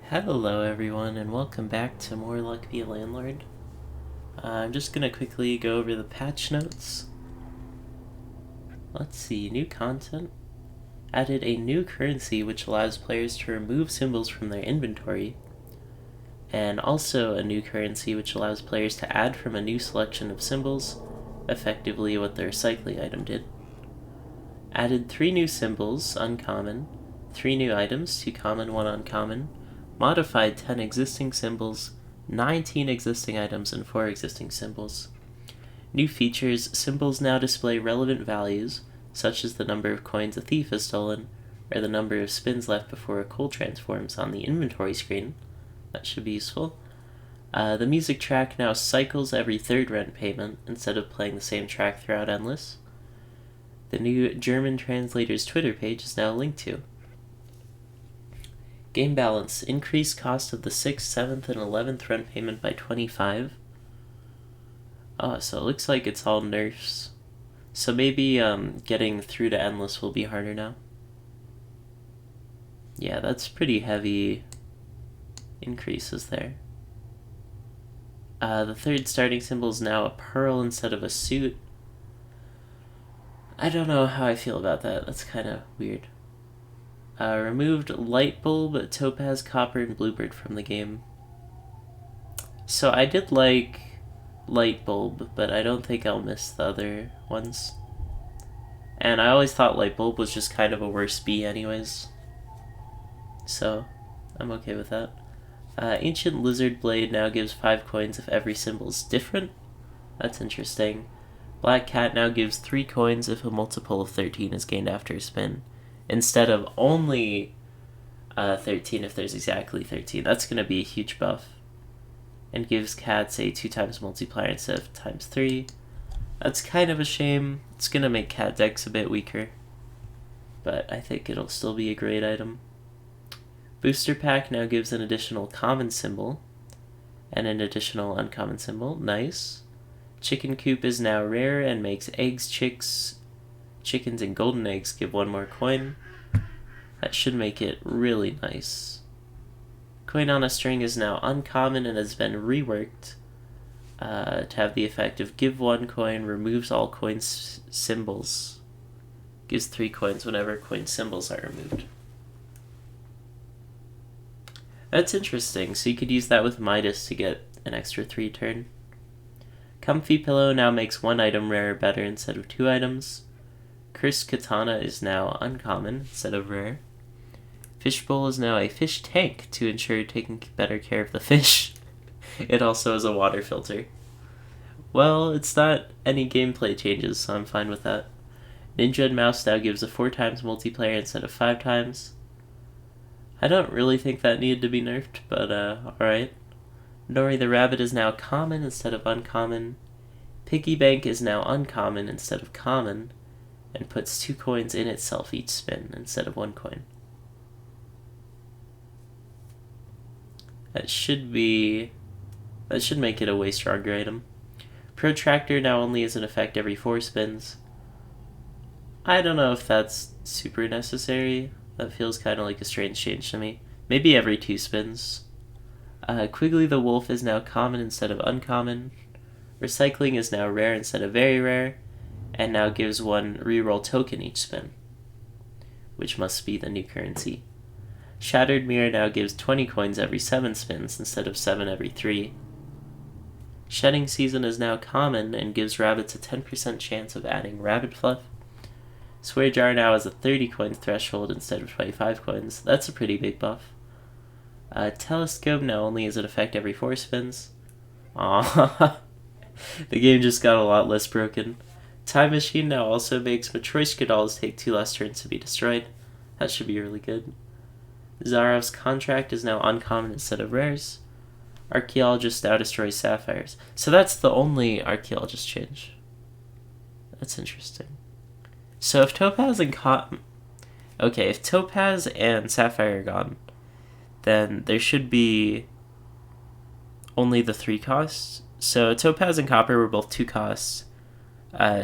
Hello everyone and welcome back to More Luck Be a Landlord. I'm just going to quickly go over the patch notes. Let's see, new content. Added a new currency which allows players to remove symbols from their inventory. And also a new currency which allows players to add from a new selection of symbols, effectively what the recycling item did. Added 3 new symbols, uncommon, 3 new items, 2 common, 1 uncommon, modified 10 existing symbols, 19 existing items, and 4 existing symbols. New features: symbols now display relevant values, such as the number of coins a thief has stolen, or the number of spins left before a coal transforms on the inventory screen. That should be useful. The music track now cycles every third rent payment, instead of playing the same track throughout Endless. The new German translator's Twitter page is now linked to. Game balance: increased cost of the 6th, 7th, and 11th rent payment by 25. Oh, so it looks like it's all nerfs. So maybe getting through to Endless will be harder now. Yeah, that's pretty heavy increases there. The 3rd starting symbol is now a pearl instead of a suit. I don't know how I feel about that. That's kind of weird. Removed light bulb, topaz, copper, and bluebird from the game. So I did like light bulb, but I don't think I'll miss the other ones. And I always thought light bulb was just kind of a worse B anyways. So I'm okay with that. Ancient lizard blade now gives 5 coins if every symbol is different. That's interesting. Black cat now gives 3 coins if a multiple of 13 is gained after a spin, instead of only 13 if there's exactly 13. That's going to be a huge buff. And gives cats a 2 times multiplier instead of times 3. That's kind of a shame. It's going to make cat decks a bit weaker, but I think it'll still be a great item. Booster pack now gives an additional common symbol and an additional uncommon symbol. Nice. Chicken coop is now rare and makes eggs, chickens, and golden eggs give 1 more coin. That should make it really nice. Coin on a string is now uncommon and has been reworked to have the effect of give 1 coin, removes all coin symbols. Gives 3 coins whenever coin symbols are removed. That's interesting, so you could use that with Midas to get an extra 3 turn. Comfy pillow now makes 1 item rare or better instead of 2 items. Cursed katana is now uncommon instead of rare. Fishbowl is now a fish tank to ensure taking better care of the fish. It also has a water filter. Well, it's not any gameplay changes, so I'm fine with that. Ninja and mouse now gives a 4 times multiplayer instead of 5 times. I don't really think that needed to be nerfed, but alright. Nori the rabbit is now common instead of uncommon. Piggy bank is now uncommon instead of common, and puts 2 coins in itself each spin instead of 1 coin. That should make it a way stronger item. Protractor now only is in effect every 4 spins. I don't know if that's super necessary. That feels kind of like a strange change to me. Maybe every 2 spins. Quigley the wolf is now common instead of uncommon. Recycling is now rare instead of very rare, and now gives 1 reroll token each spin, which must be the new currency. Shattered mirror now gives 20 coins every 7 spins instead of 7 every 3. Shedding season is now common and gives rabbits a 10% chance of adding rabbit fluff. Swear jar now has a 30 coin threshold instead of 25 coins. That's a pretty big buff. Telescope now only is in effect every 4 spins. Aww. The game just got a lot less broken. Time machine now also makes Matryoshka dolls take 2 less turns to be destroyed. That should be really good. Zarev's contract is now uncommon instead of rares. Archaeologist now destroys sapphires. So that's the only archaeologist change. That's interesting. So if Topaz and if Topaz and Sapphire are gone, then there should be only the 3 costs. So Topaz and Copper were both 2 costs.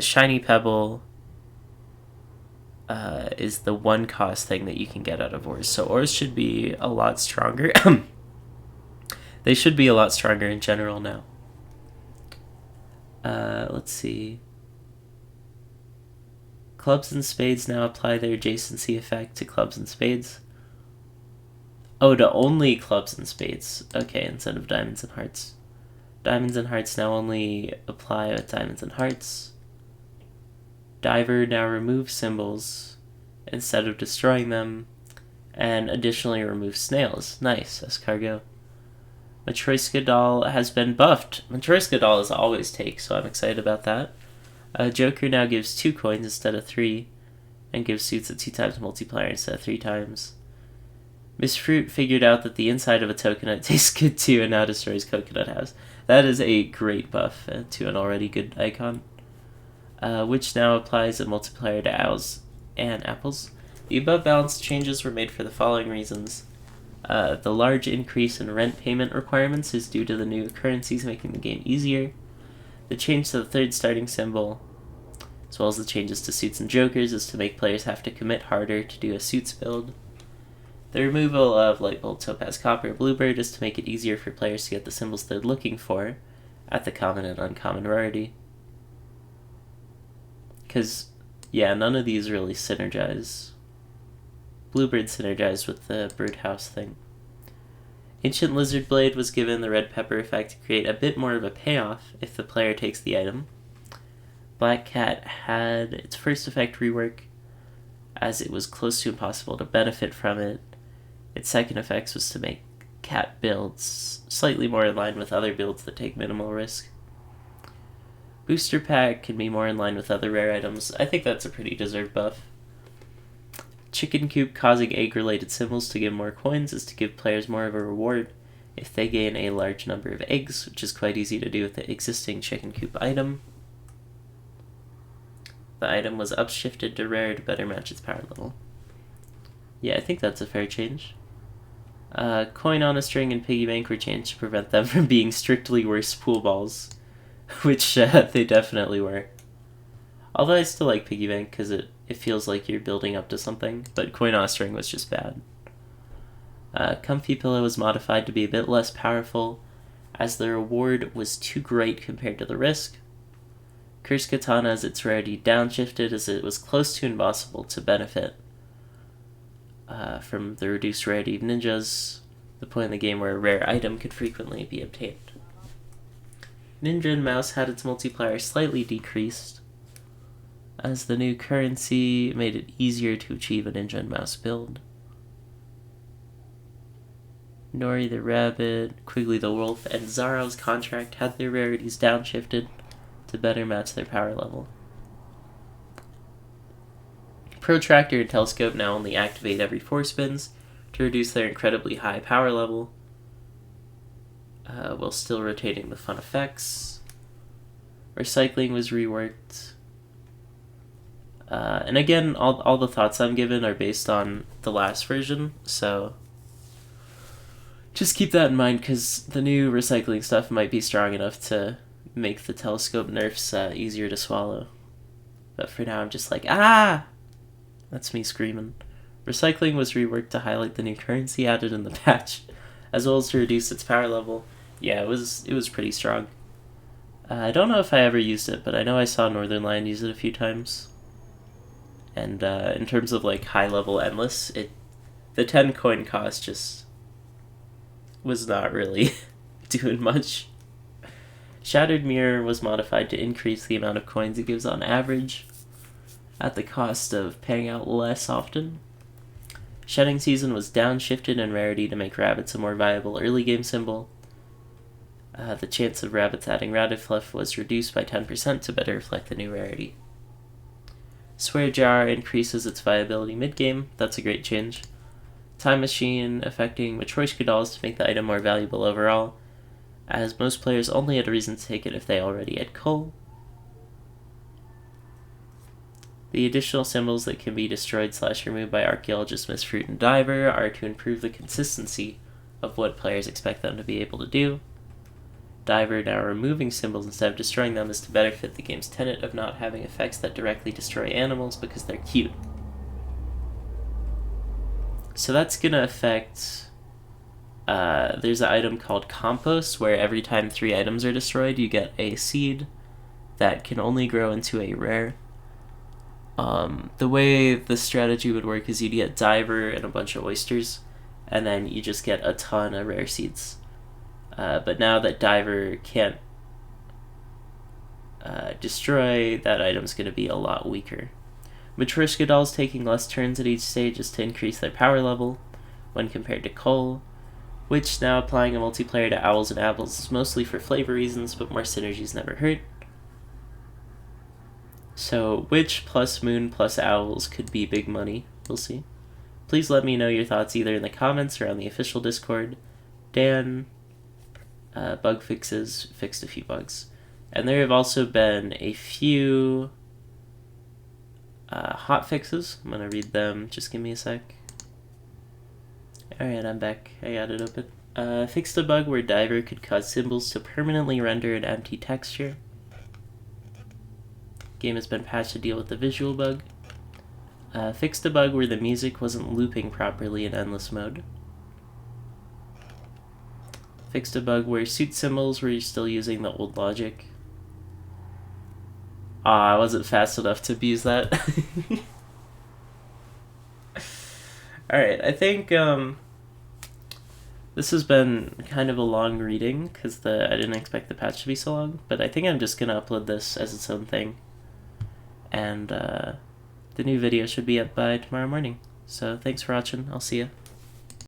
Shiny Pebble is the one cost thing that you can get out of ores. So ores should be a lot stronger. They should be a lot stronger in general now. Let's see. Clubs and spades now apply their adjacency effect to clubs and spades. Oh, to only clubs and spades. Okay, instead of diamonds and hearts. Diamonds and hearts now only apply with diamonds and hearts. Diver now removes symbols instead of destroying them. And additionally removes snails. Nice, escargot. Matryoshka doll has been buffed. Matryoshka doll is always take, so I'm excited about that. Joker now gives 2 coins instead of 3, and gives suits a 2 times multiplier instead of 3 times. Miss Fruit figured out that the inside of a coconut tastes good too, and now destroys coconut halves. That is a great buff to an already good icon. Which now applies a multiplier to owls and apples. The above balance changes were made for the following reasons. The large increase in rent payment requirements is due to the new currencies making the game easier. The change to the 3rd starting symbol, as well as the changes to suits and jokers, is to make players have to commit harder to do a suits build. The removal of light bulb, topaz, copper, bluebird is to make it easier for players to get the symbols they're looking for at the common and uncommon rarity. Because, yeah, none of these really synergize. Bluebird synergized with the birdhouse thing. Ancient Lizard Blade was given the red pepper effect to create a bit more of a payoff if the player takes the item. Black Cat had its first effect rework, as it was close to impossible to benefit from it. Its second effect was to make cat builds slightly more in line with other builds that take minimal risk. Booster Pack can be more in line with other rare items. I think that's a pretty deserved buff. Chicken Coop causing egg-related symbols to give more coins is to give players more of a reward if they gain a large number of eggs, which is quite easy to do with the existing Chicken Coop item. The item was upshifted to rare to better match its power level. Yeah, I think that's a fair change. Coin on a string and piggy bank were changed to prevent them from being strictly worse pool balls, which they definitely were. Although I still like piggy bank because it feels like you're building up to something, but coin on a string was just bad. Comfy Pillow was modified to be a bit less powerful, as the reward was too great compared to the risk. Curse Katana has its rarity downshifted, as it was close to impossible to benefit from the reduced rarity of ninjas, the point in the game where a rare item could frequently be obtained. Ninja and Mouse had its multiplier slightly decreased, as the new currency made it easier to achieve a Ninja and Mouse build. Nori the Rabbit, Quigley the Wolf, and Zara's Contract had their rarities downshifted to better match their power level. Protractor and Telescope now only activate every 4 spins to reduce their incredibly high power level, while still rotating the fun effects. Recycling was reworked. And again, all the thoughts I'm given are based on the last version, so just keep that in mind, because the new recycling stuff might be strong enough to make the Telescope nerfs easier to swallow. But for now, I'm just like, ah! That's me screaming. Recycling was reworked to highlight the new currency added in the patch, as well as to reduce its power level. Yeah, it was pretty strong. I don't know if I ever used it, but I know I saw Northern Lion use it a few times. And in terms of like high level endless, the 10 coin cost just was not really doing much. Shattered Mirror was modified to increase the amount of coins it gives on average, at the cost of paying out less often. Shedding Season was downshifted in rarity to make rabbits a more viable early game symbol. The chance of rabbits adding rabbit fluff was reduced by 10% to better reflect the new rarity. Swear Jar increases its viability mid-game. That's a great change. Time Machine affecting Matryoshka dolls to make the item more valuable overall, as most players only had a reason to take it if they already had coal. The additional symbols that can be destroyed / removed by Archaeologist, Miss Fruit, and Diver are to improve the consistency of what players expect them to be able to do. Diver now removing symbols instead of destroying them is to better fit the game's tenet of not having effects that directly destroy animals because they're cute. So that's going to affect... there's an item called Compost, where every time 3 items are destroyed, you get a seed that can only grow into a rare. The way the strategy would work is you'd get Diver and a bunch of oysters, and then you just get a ton of rare seeds. But now that Diver can't destroy, that item's going to be a lot weaker. Matryoshka dolls taking less turns at each stage just to increase their power level when compared to Coal, which now applying a multiplayer to Owls and Apples is mostly for flavor reasons, but more synergies never hurt. So Witch plus Moon plus Owls could be big money, we'll see. Please let me know your thoughts either in the comments or on the official Discord. Dan, bug fixes, fixed a few bugs. And there have also been a few hot fixes. I'm going to read them, just give me a sec. Alright, I'm back. I got it open. Fixed a bug where Diver could cause symbols to permanently render an empty texture. Game has been patched to deal with the visual bug. Fixed a bug where the music wasn't looping properly in endless mode. Fixed a bug where suit symbols were still using the old logic. I wasn't fast enough to abuse that. Alright, I think this has been kind of a long reading because I didn't expect the patch to be so long, but I think I'm just going to upload this as its own thing. And the new video should be up by tomorrow morning. So thanks for watching. I'll see ya.